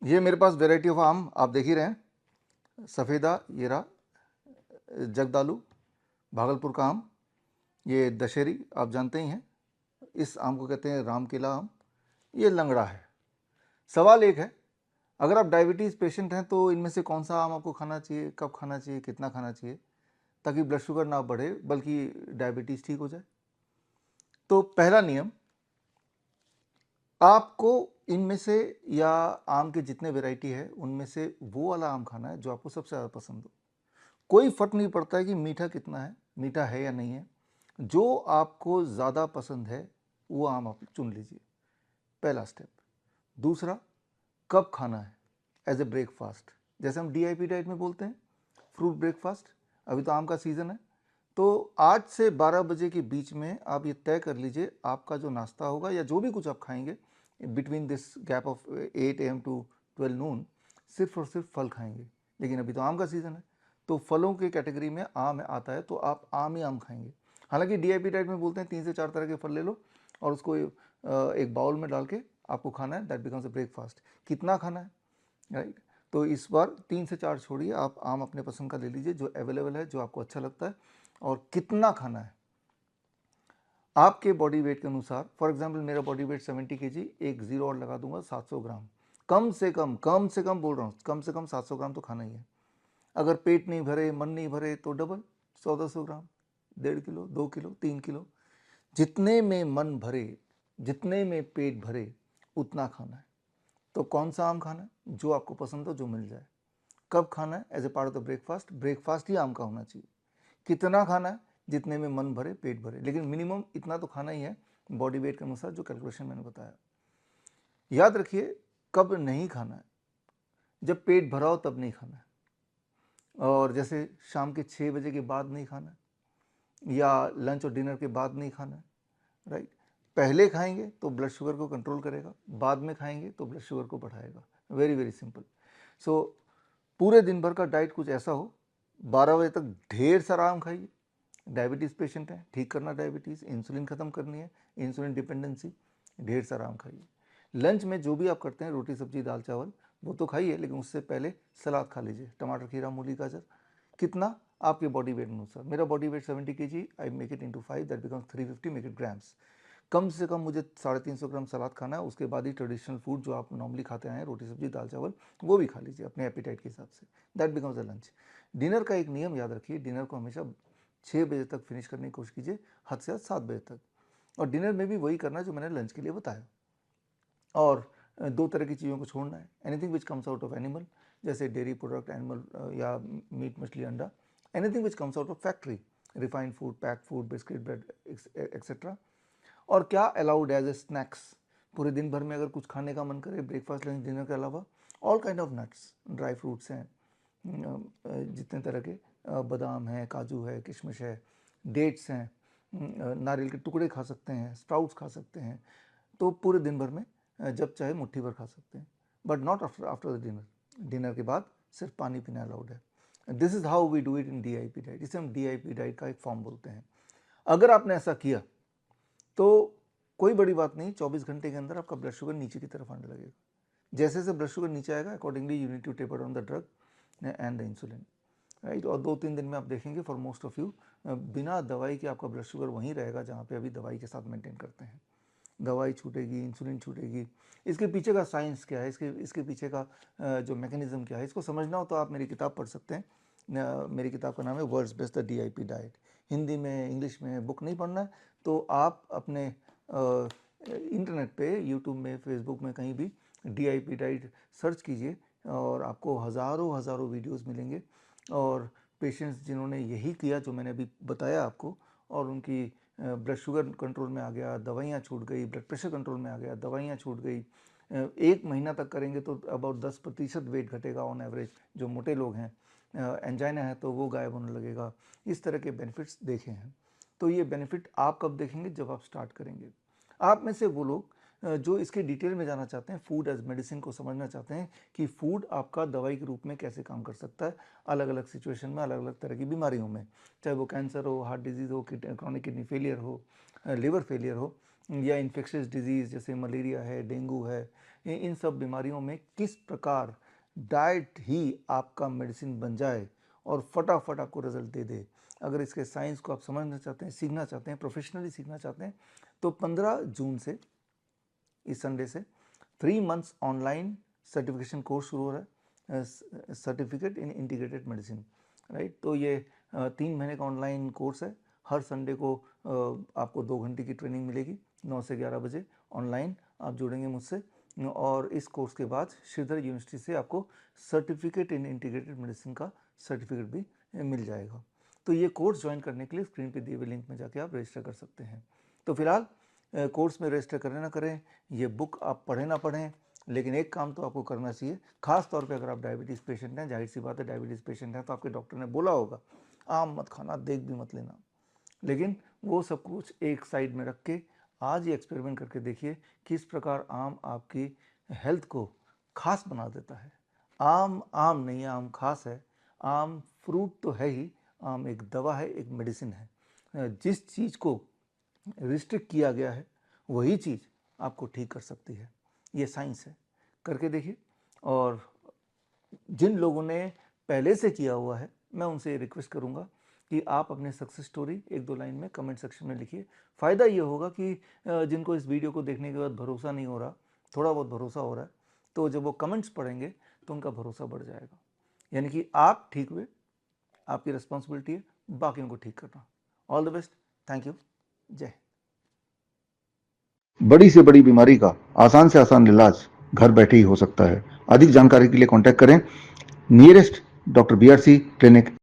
ये मेरे पास variety of आम आप देख ही रहे हैं। सफ़ेदा, ये रहा जगदालू, भागलपुर का आम। ये दशहरी आप जानते ही हैं, इस आम को कहते हैं रामकेला आम। ये लंगड़ा है। सवाल एक है, अगर आप डायबिटीज़ पेशेंट हैं तो इनमें से कौन सा आम आपको खाना चाहिए, कब खाना चाहिए, कितना खाना चाहिए, ताकि ब्लड शुगर ना बढ़े बल्कि डायबिटीज़ ठीक हो जाए। तो पहला नियम, आपको इनमें से या आम के जितने वैरायटी है उनमें से वो वाला आम खाना है जो आपको सबसे ज़्यादा पसंद हो। कोई फर्क नहीं पड़ता है कि मीठा कितना है, मीठा है या नहीं है। जो आपको ज़्यादा पसंद है वो आम आप चुन लीजिए, पहला स्टेप। दूसरा, कब खाना है, एज ए ब्रेकफास्ट, जैसे हम डीआईपी डाइट में बोलते हैं फ्रूट ब्रेकफास्ट। अभी तो आम का सीज़न है, तो 8 से 12 बजे के बीच में आप ये तय कर लीजिए आपका जो नाश्ता होगा या जो भी कुछ आप खाएंगे between this gap of 8 AM to 12 noon, सिर्फ और सिर्फ फल खाएंगे। लेकिन अभी तो आम का सीज़न है, तो फलों के कैटेगरी में आम आता है तो आप आम ही आम खाएंगे। हालांकि डीआईपी डाइट में बोलते हैं 3 से 4 तरह के फल ले लो और उसको एक बाउल में डाल के आपको खाना है, दैट बिकम्स अ ब्रेकफास्ट। कितना खाना है, राइट? तो इस बार 3 से 4 छोड़िए, आप आम अपने पसंद का ले लीजिए जो अवेलेबल है, जो आपको अच्छा लगता है। और कितना खाना है आपके बॉडी वेट के अनुसार। फॉर एग्जांपल मेरा बॉडी वेट 70 kg, एक जीरो और लगा दूंगा 700 ग्राम। कम से कम बोल रहा हूँ, कम से कम 700 ग्राम तो खाना ही है। अगर पेट नहीं भरे, मन नहीं भरे तो डबल 1400 ग्राम, 1.5 किलो, 2 किलो, 3 किलो। जितने में मन भरे, जितने में पेट भरे उतना खाना है। तो कौन सा आम खाना है, जो आपको पसंद हो, जो मिल जाए। कब खाना है, as a part of the breakfast. Breakfast ही आम का होना चाहिए। कितना खाना है, जितने में मन भरे पेट भरे, लेकिन मिनिमम इतना तो खाना ही है बॉडी वेट के अनुसार, जो कैलकुलेशन मैंने बताया। याद रखिए, कब नहीं खाना है, जब पेट भरा हो तब नहीं खाना है। और जैसे शाम के 6 बजे के बाद नहीं खाना है, या लंच और डिनर के बाद नहीं खाना है, राइट? पहले खाएंगे तो ब्लड शुगर को कंट्रोल करेगा, बाद में खाएंगे तो ब्लड शुगर को बढ़ाएगा। Very very simple. सो पूरे दिन भर का डाइट कुछ ऐसा हो, 12 बजे तक ढेर सारा आम खाइए। डायबिटीज़ पेशेंट है, ठीक करना डायबिटीज़, इंसुलिन खत्म करनी है, इंसुलिन डिपेंडेंसी, ढेर सारा आम खाइए। लंच में जो भी आप करते हैं, रोटी सब्जी दाल चावल, वो तो खाइए, लेकिन उससे पहले सलाद खा लीजिए, टमाटर खीरा मूली गाजर। कितना, आपके बॉडी वेट अनुसार। मेरा body weight 70 kg, I make it into 5, that becomes 350 make it grams. कम से कम मुझे 350 ग्राम सलाद खाना है। उसके बाद ही ट्रेडिशनल फूड जो आप नॉर्मली खाते हैं, रोटी सब्जी दाल चावल, वो भी खा लीजिए अपने एपिटाइट के हिसाब से। That becomes a lunch. Dinner का एक नियम याद रखिए, डिनर को हमेशा 6 बजे तक फिनिश करने की कोशिश कीजिए, हद से हद 7 बजे तक। और डिनर में भी वही करना है जो मैंने लंच के लिए बताया। और 2 तरह की चीज़ों को छोड़ना है, anything which comes out of animal, जैसे डेयरी प्रोडक्ट, एनिमल या मीट मछली अंडा, anything which comes out of factory, refined food, pack food, biscuit bread etcetera. और क्या अलाउड एज ए स्नैक्स, पूरे दिन भर में अगर कुछ खाने का मन करे ब्रेकफास्ट लंच डिनर के अलावा, all kind of nuts, dry fruits हैं, जितने तरह के, बादाम है, काजू है, किशमिश है, डेट्स हैं, नारियल के टुकड़े खा सकते हैं, स्प्राउट्स खा सकते हैं। तो पूरे दिन भर में जब चाहे मुट्ठी भर खा सकते हैं, but not after the dinner. Dinner के बाद सिर्फ पानी पीना अलाउड है। This is how we do it in DIP diet. इसे हम डीआईपी डाइट का एक फॉर्म बोलते हैं। अगर आपने ऐसा किया तो कोई बड़ी बात नहीं, 24 घंटे के अंदर आपका ब्लड शुगर नीचे की तरफ आने लगेगा। जैसे जैसे ब्लड शुगर नीचे आएगा, accordingly you need to taper down the drug and the insulin, right? और 2-3 दिन में आप देखेंगे फॉर मोस्ट ऑफ यू, बिना दवाई के आपका ब्लड शुगर वहीं रहेगा जहाँ पे अभी दवाई के साथ मेंटेन करते हैं। दवाई छूटेगी, इंसुलिन छूटेगी। इसके पीछे का साइंस क्या है, इसके पीछे का जो मैकेनिज्म क्या है, इसको समझना हो तो आप मेरी किताब पढ़ सकते हैं। मेरी किताब का नाम है world's best the DIP diet. Hindi में, इंग्लिश में बुक नहीं पढ़ना है तो आप अपने इंटरनेट पे, यूट्यूब में, फेसबुक में, कहीं भी डीआईपी डाइट सर्च कीजिए और आपको हज़ारों हज़ारों वीडियोस मिलेंगे। और पेशेंट्स जिन्होंने यही किया जो मैंने अभी बताया आपको, और उनकी ब्लड शुगर कंट्रोल में आ गया, दवाइयाँ छूट गई, ब्लड प्रेशर कंट्रोल में आ गया, दवाइयाँ छूट गई, 1 महीना तक करेंगे तो अबाउट 10% वेट घटेगा ऑन एवरेज। जो मोटे लोग हैं, एंजाइना है तो वो गायब होने लगेगा। इस तरह के बेनिफिट्स देखे हैं। तो ये बेनिफिट आप कब देखेंगे, जब आप स्टार्ट करेंगे। आप में से वो लोग जो इसके डिटेल में जाना चाहते हैं, फूड एज मेडिसिन को समझना चाहते हैं कि फूड आपका दवाई के रूप में कैसे काम कर सकता है अलग अलग सिचुएशन में, अलग अलग तरह की बीमारियों में, चाहे वो कैंसर हो, हार्ट डिजीज़ हो, क्रॉनिक किडनी फेलियर हो, लिवर फेलियर हो, या इन्फेक्शियस डिजीज़ जैसे मलेरिया है, डेंगू है, इन सब बीमारियों में किस प्रकार डाइट ही आपका मेडिसिन बन जाए और फटाफट आपको रिजल्ट दे दे। अगर इसके साइंस को आप समझना चाहते हैं, सीखना चाहते हैं, प्रोफेशनली सीखना चाहते हैं, तो 15 जून से, इस संडे से 3 मंथ्स ऑनलाइन सर्टिफिकेशन कोर्स शुरू हो रहा है, certificate in integrated medicine, right. तो ये 3 महीने का ऑनलाइन कोर्स है। हर संडे को आपको 2 घंटे की ट्रेनिंग मिलेगी, 9 से 11 बजे ऑनलाइन आप जुड़ेंगे मुझसे, और इस कोर्स के बाद श्रीधर यूनिवर्सिटी से आपको सर्टिफिकेट इन इंटीग्रेटेड मेडिसिन का सर्टिफिकेट भी मिल जाएगा। तो ये कोर्स ज्वाइन करने के लिए स्क्रीन पे दिए हुए लिंक में जाके आप रजिस्टर कर सकते हैं। तो फिलहाल कोर्स में रजिस्टर करें ना करें, ये बुक आप पढ़ें ना पढ़ें, लेकिन एक काम तो आपको करना चाहिए, खास तौर पे अगर आप डायबिटीज़ पेशेंट हैं। जाहिर सी बात है, डायबिटीज़ पेशेंट हैं तो आपके डॉक्टर ने बोला होगा आम मत खाना, देख भी मत लेना, लेकिन वो सब कुछ एक साइड में रख के आज ये एक्सपेरिमेंट करके देखिए किस प्रकार आम आपकी हेल्थ को खास बना देता है। आम आम नहीं है, आम खास है। आम फ्रूट तो है ही, आम एक दवा है, एक मेडिसिन है। जिस चीज़ को रिस्ट्रिक्ट किया गया है वही चीज़ आपको ठीक कर सकती है। ये साइंस है, करके देखिए। और जिन लोगों ने पहले से किया हुआ है, मैं उनसे रिक्वेस्ट करूंगा कि आप अपने सक्सेस स्टोरी 1-2 लाइन में कमेंट सेक्शन में लिखिए। फ़ायदा ये होगा कि जिनको इस वीडियो को देखने के बाद भरोसा नहीं हो रहा, थोड़ा बहुत भरोसा हो रहा है, तो जब वो कमेंट्स पढ़ेंगे तो उनका भरोसा बढ़ जाएगा। यानी कि आप ठीक हुए, आपकी रिस्पॉन्सिबिलिटी है बाकियों को ठीक करना। All the best, thank you, जय। बड़ी से बड़ी बीमारी का आसान से आसान इलाज घर बैठे ही हो सकता है। अधिक जानकारी के लिए कांटेक्ट करें नियरेस्ट डॉक्टर BRC क्लिनिक